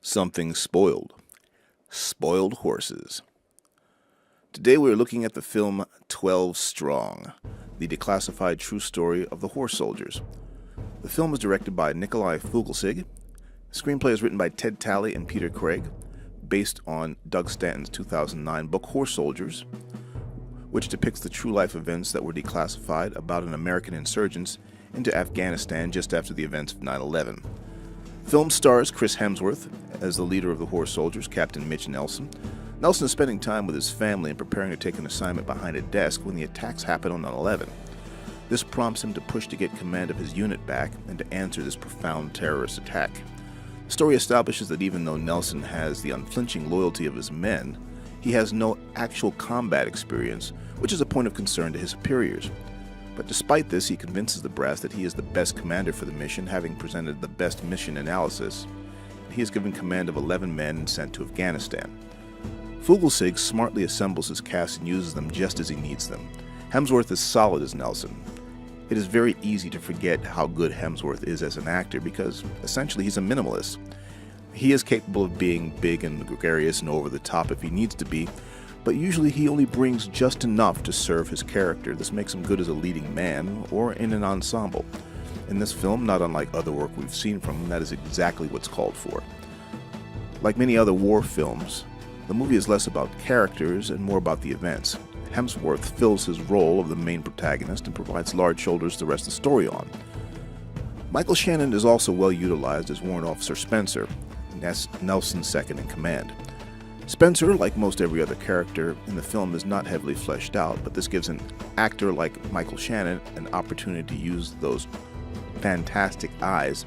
Something spoiled. Spoiled horses. Today we are looking at the film 12 Strong, the declassified true story of the horse soldiers. The film is directed by Nicolai Fuglsig. The screenplay is written by Ted Talley and Peter Craig, based on Doug Stanton's 2009 book Horse Soldiers, which depicts the true-life events that were declassified about an American insurgents into Afghanistan just after the events of 9/11. Film stars Chris Hemsworth as the leader of the horse soldiers, Captain Mitch Nelson. Nelson is spending time with his family and preparing to take an assignment behind a desk when the attacks happen on 9/11. This prompts him to push to get command of his unit back and to answer this profound terrorist attack. The story establishes that even though Nelson has the unflinching loyalty of his men, he has no actual combat experience, which is a point of concern to his superiors. But despite this, he convinces the brass that he is the best commander for the mission, having presented the best mission analysis. He is given command of 11 men and sent to Afghanistan. Fuglsig smartly assembles his cast and uses them just as he needs them. Hemsworth is solid as Nelson. It is very easy to forget how good Hemsworth is as an actor because essentially he's a minimalist. He is capable of being big and gregarious and over the top if he needs to be, but usually he only brings just enough to serve his character. This makes him good as a leading man or in an ensemble. In this film, not unlike other work we've seen from him, that is exactly what's called for. Like many other war films, the movie is less about characters and more about the events. Hemsworth fills his role of the main protagonist and provides large shoulders to rest the story on. Michael Shannon is also well utilized as Warrant Officer Spencer, Nelson's second in command. Spencer, like most every other character in the film, is not heavily fleshed out, but this gives an actor like Michael Shannon an opportunity to use those fantastic eyes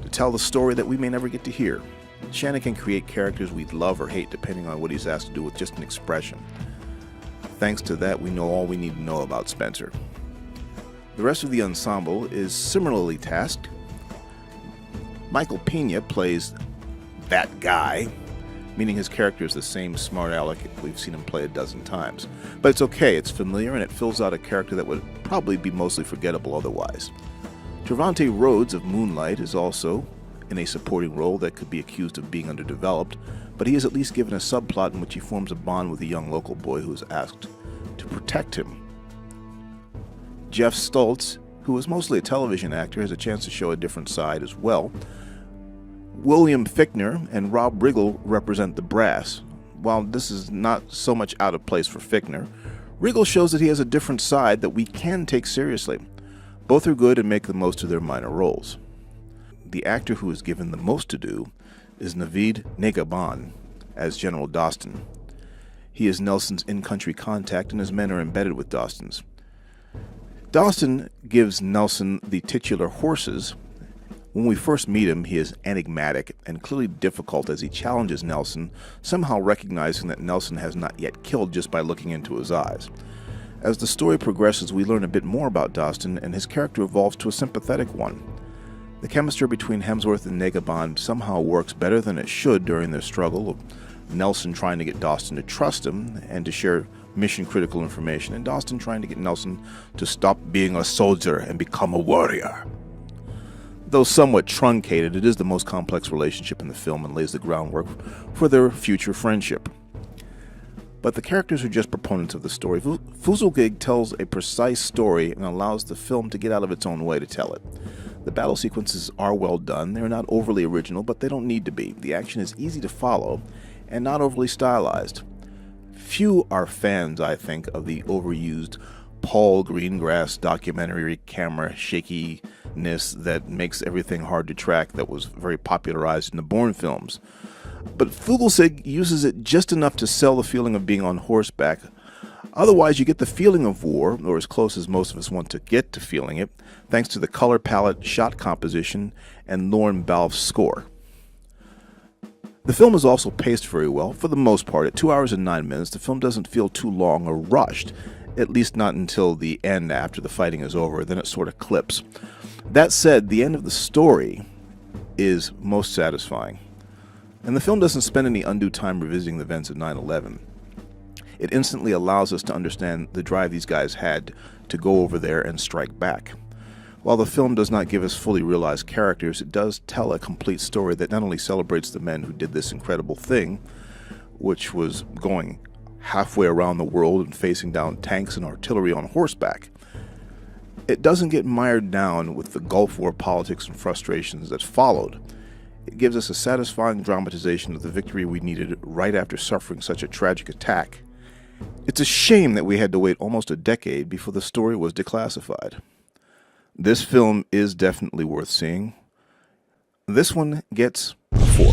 to tell the story that we may never get to hear. Shannon can create characters we love or hate depending on what he's asked to do with just an expression. Thanks to that, we know all we need to know about Spencer. The rest of the ensemble is similarly tasked. Michael Pena plays that guy, meaning his character is the same smart aleck we've seen him play a dozen times. But it's okay, it's familiar, and it fills out a character that would probably be mostly forgettable otherwise. Trevante Rhodes of Moonlight is also in a supporting role that could be accused of being underdeveloped, but he is at least given a subplot in which he forms a bond with a young local boy who is asked to protect him. Jeff Stoltz, who is mostly a television actor, has a chance to show a different side as well. William Fichtner and Rob Riggle represent the brass. While this is not so much out of place for Fichtner, Riggle shows that he has a different side that we can take seriously. Both are good and make the most of their minor roles. The actor who is given the most to do is Naveed Negahban as General Doston. He is Nelson's in-country contact and his men are embedded with Doston's. Doston gives Nelson the titular horses. When we first meet him, he is enigmatic and clearly difficult as he challenges Nelson, somehow recognizing that Nelson has not yet killed just by looking into his eyes. As the story progresses, we learn a bit more about Doston, and his character evolves to a sympathetic one. The chemistry between Hemsworth and Negahban somehow works better than it should during their struggle of Nelson trying to get Doston to trust him and to share mission-critical information, and Doston trying to get Nelson to stop being a soldier and become a warrior. Though somewhat truncated, it is the most complex relationship in the film and lays the groundwork for their future friendship. But the characters are just proponents of the story. Fuglsig tells a precise story and allows the film to get out of its own way to tell it. The battle sequences are well done. They're not overly original, but they don't need to be. The action is easy to follow and not overly stylized. Few are fans, I think, of the overused Paul Greengrass documentary camera shakiness that makes everything hard to track that was very popularized in the Bourne films. But Fuglsig uses it just enough to sell the feeling of being on horseback. Otherwise, you get the feeling of war, or as close as most of us want to get to feeling it, thanks to the color palette, shot composition, and Lorne Balfe's score. The film is also paced very well. For the most part, at 2 hours and 9 minutes, the film doesn't feel too long or rushed, at least not until the end after the fighting is over, then it sort of clips. That said, the end of the story is most satisfying. And the film doesn't spend any undue time revisiting the events of 9/11. It instantly allows us to understand the drive these guys had to go over there and strike back. While the film does not give us fully realized characters, it does tell a complete story that not only celebrates the men who did this incredible thing, which was going halfway around the world and facing down tanks and artillery on horseback. It doesn't get mired down with the Gulf War politics and frustrations that followed. It gives us a satisfying dramatization of the victory we needed right after suffering such a tragic attack. It's a shame that we had to wait almost a decade before the story was declassified. This film is definitely worth seeing. This one gets a 4.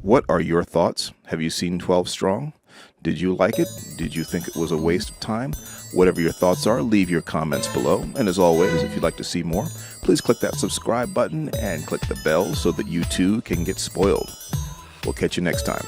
What are your thoughts? Have you seen 12 Strong? Did you like it? Did you think it was a waste of time? Whatever your thoughts are, leave your comments below. And as always, if you'd like to see more, please click that subscribe button and click the bell so that you too can get spoiled. We'll catch you next time.